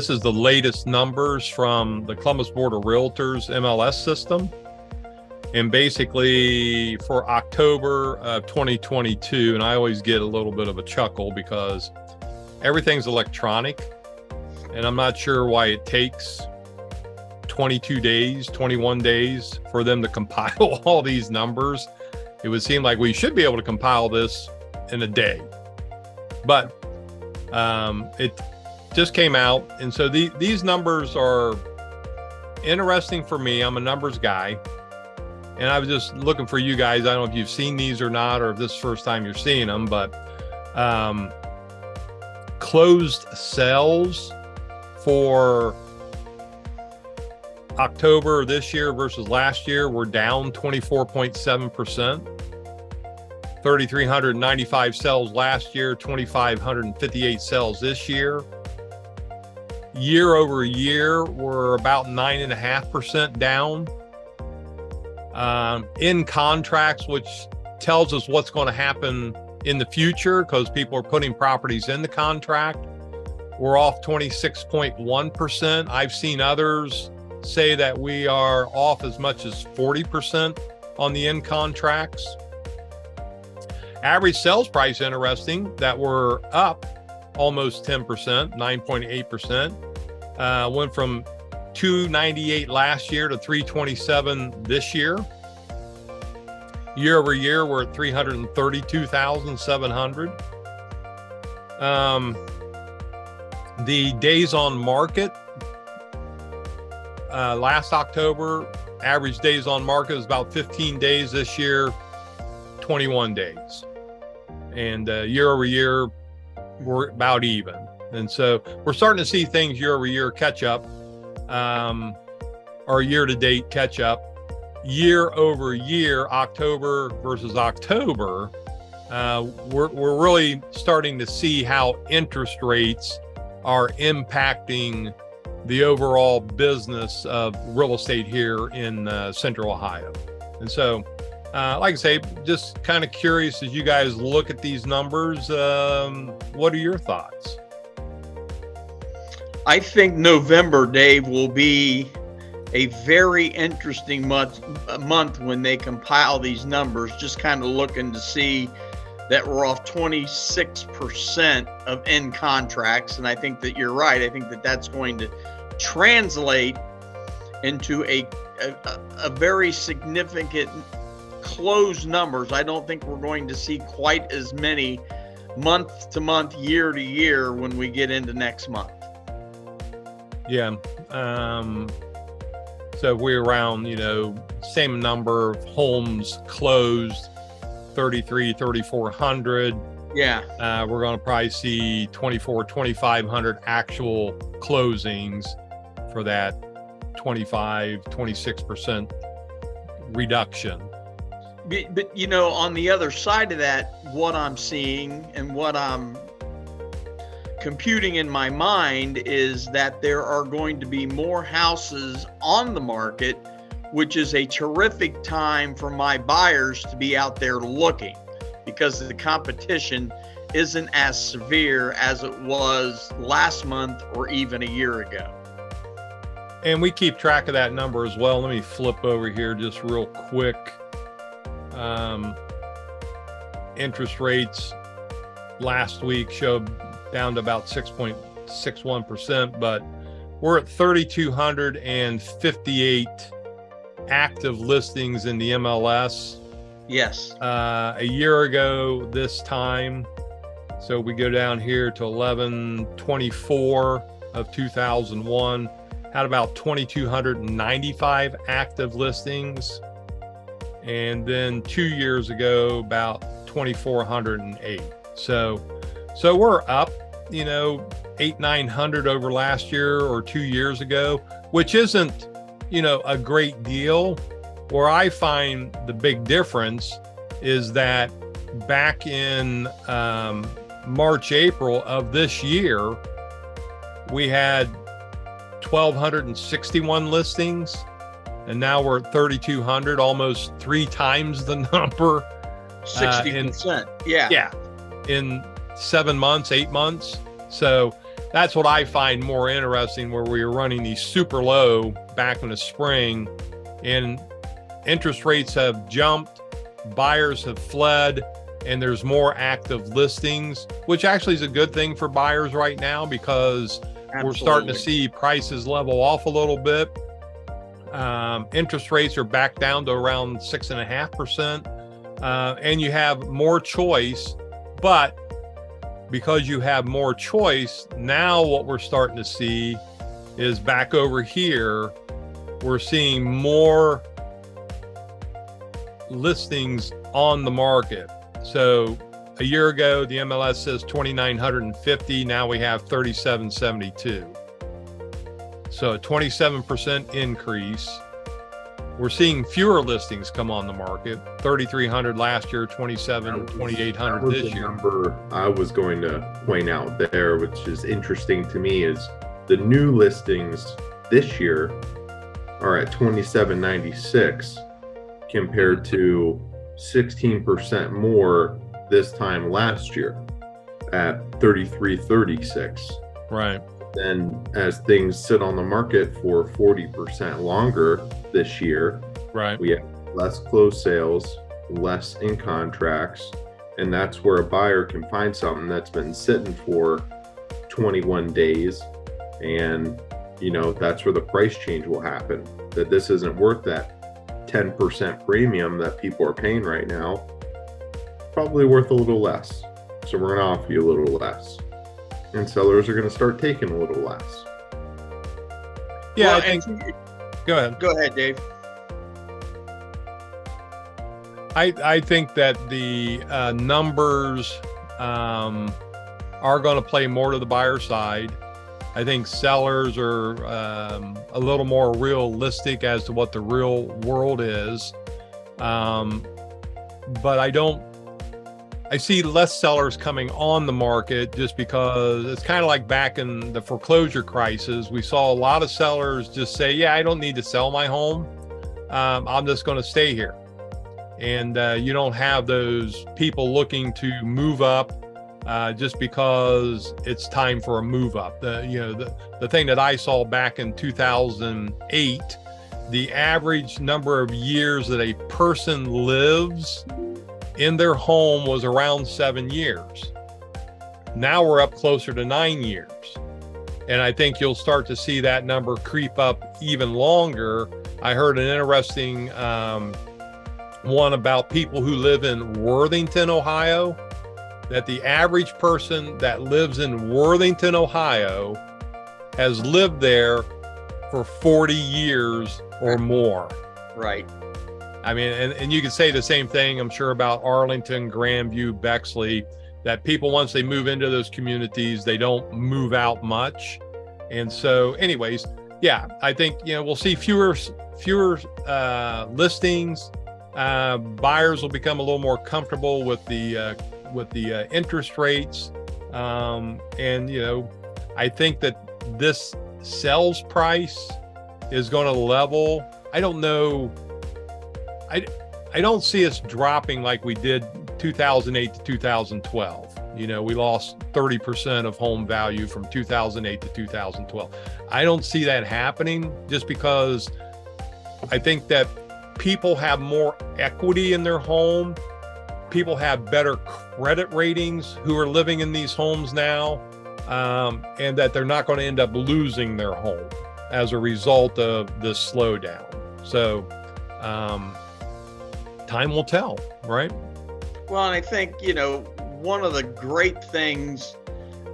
this is the latest numbers from the Columbus Board of Realtors MLS system. And basically for October of 2022, and I always get a little bit of a chuckle because everything's electronic, and I'm not sure why it takes 22 days, 21 days for them to compile all these numbers. It would seem like we should be able to compile this in a day, but it just came out. And so these numbers are interesting for me. I'm a numbers guy, and I was just looking for you guys. I don't know if you've seen these or not, or if this is the first time you're seeing them, but closed sales for October this year versus last year were down 24.7%. 3,395 sales last year, 2,558 sales this year. Year over year, we're about 9.5% down. In contracts, which tells us what's going to happen in the future because people are putting properties in the contract, we're off 26.1%. I've seen others say that we are off as much as 40% on the in contracts. Average sales price, interesting, that we're up almost 10%, 9.8%. Went from 298 last year to 327 this year. Year over year, we're at 332,700. The days on market, last October, average days on market is about 15 days. This year, 21 days. And year over year, we're about even. And so we're starting to see things year over year catch up, or year to date catch up. Year over year, October versus October, we're really starting to see how interest rates are impacting the overall business of real estate here in Central Ohio. And so, like I say, just kind of curious as you guys look at these numbers, what are your thoughts? I think November, Dave, will be a very interesting month when they compile these numbers, just kind of looking to see that we're off 26% of end contracts. And I think that you're right. I think that that's going to translate into a very significant closed numbers. I don't think we're going to see quite as many month to month, year to year when we get into next month. Yeah. So we're around, same number of homes closed, 3,400. Yeah. We're going to probably see 2,500 actual closings for that 26% reduction. But on the other side of that, what I'm seeing and what I'm computing in my mind is that there are going to be more houses on the market, which is a terrific time for my buyers to be out there looking, because the competition isn't as severe as it was last month or even a year ago. And we keep track of that number as well. Let me flip over here just real quick. Interest rates last week showed down to about 6.61%, but we're at 3,258 active listings in the MLS. Yes. A year ago this time, so we go down here to 11/24 of 2001, had about 2,295 active listings. And then 2 years ago, about 2,408. So we're up, 800-900 over last year or 2 years ago, which isn't, a great deal. Where I find the big difference is that back in March, April of this year, we had 1,261 listings, and now we're at 3,200, almost 3 times the number. 60%. Yeah. In 7 months, 8 months. So that's what I find more interesting, where we were running these super low back in the spring and interest rates have jumped, buyers have fled, and there's more active listings, which actually is a good thing for buyers right now, because we're starting to see prices level off a little bit. Interest rates are back down to around 6.5%, and you have more choice. But because you have more choice, now what we're starting to see is back over here, we're seeing more listings on the market. So a year ago, the MLS says 2,950. Now we have 3,772. So a 27% increase. We're seeing fewer listings come on the market. 3,300 last year, 2,800 this year. Number I was going to point out there, which is interesting to me, is the new listings this year are at 2,796 compared to 16% more this time last year at 3,336. Right. Then as things sit on the market for 40% longer this year, right, we have less closed sales, less in contracts, and that's where a buyer can find something that's been sitting for 21 days, and that's where the price change will happen. That this isn't worth that 10% premium that people are paying right now. Probably worth a little less, so we're going to offer you a little less, and sellers are going to start taking a little less. Yeah, I think. Go ahead, Dave. I think that the numbers are going to play more to the buyer side. I think sellers are a little more realistic as to what the real world is. But I see less sellers coming on the market, just because it's kind of like back in the foreclosure crisis. We saw a lot of sellers just say, yeah, I don't need to sell my home. I'm just going to stay here. And you don't have those people looking to move up just because it's time for a move up. The thing that I saw back in 2008, the average number of years that a person lives in their home was around 7 years. Now we're up closer to 9 years. And I think you'll start to see that number creep up even longer. I heard an interesting one about people who live in Worthington, Ohio, that the average person that lives in Worthington, Ohio has lived there for 40 years or more. Right. I mean, and you could say the same thing, I'm sure, about Arlington, Grandview, Bexley, that people, once they move into those communities, they don't move out much. And so anyways, yeah, I think, we'll see fewer listings. Buyers will become a little more comfortable with the interest rates. And, I think that this sales price is going to level. I don't know. I don't see us dropping like we did 2008 to 2012. We lost 30% of home value from 2008 to 2012. I don't see that happening, just because I think that people have more equity in their home. People have better credit ratings who are living in these homes now, and that they're not going to end up losing their home as a result of this slowdown. So, time will tell, right? Well, and I think, one of the great things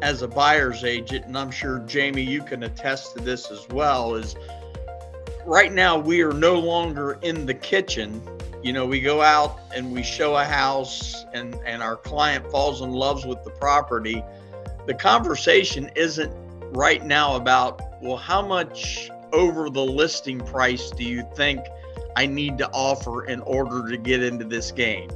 as a buyer's agent, and I'm sure, Jamie, you can attest to this as well, is right now we are no longer in the kitchen. We go out and we show a house and our client falls in love with the property. The conversation isn't right now about, well, how much over the listing price do you think I need to offer in order to get into this game?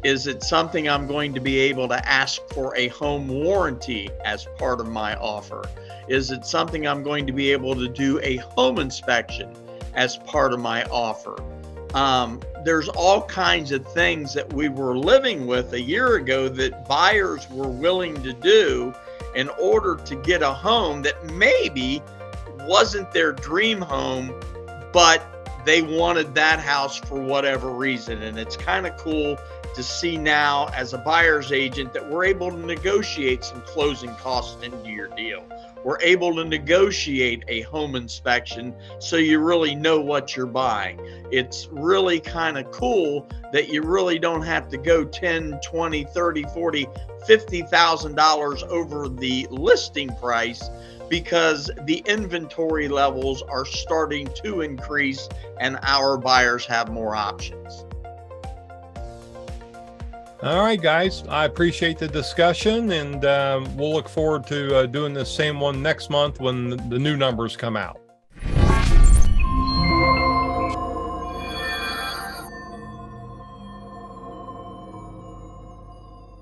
Is it something I'm going to be able to ask for a home warranty as part of my offer? Is it something I'm going to be able to do a home inspection as part of my offer? There's all kinds of things that we were living with a year ago that buyers were willing to do in order to get a home that maybe wasn't their dream home, but they wanted that house for whatever reason. And it's kind of cool to see now as a buyer's agent that we're able to negotiate some closing costs into your deal. We're able to negotiate a home inspection so you really know what you're buying. It's really kind of cool that you really don't have to go 10, 20, 30, 40, $50,000 over the listing price, because the inventory levels are starting to increase and our buyers have more options. All right, guys, I appreciate the discussion, and we'll look forward to doing the same one next month when the new numbers come out.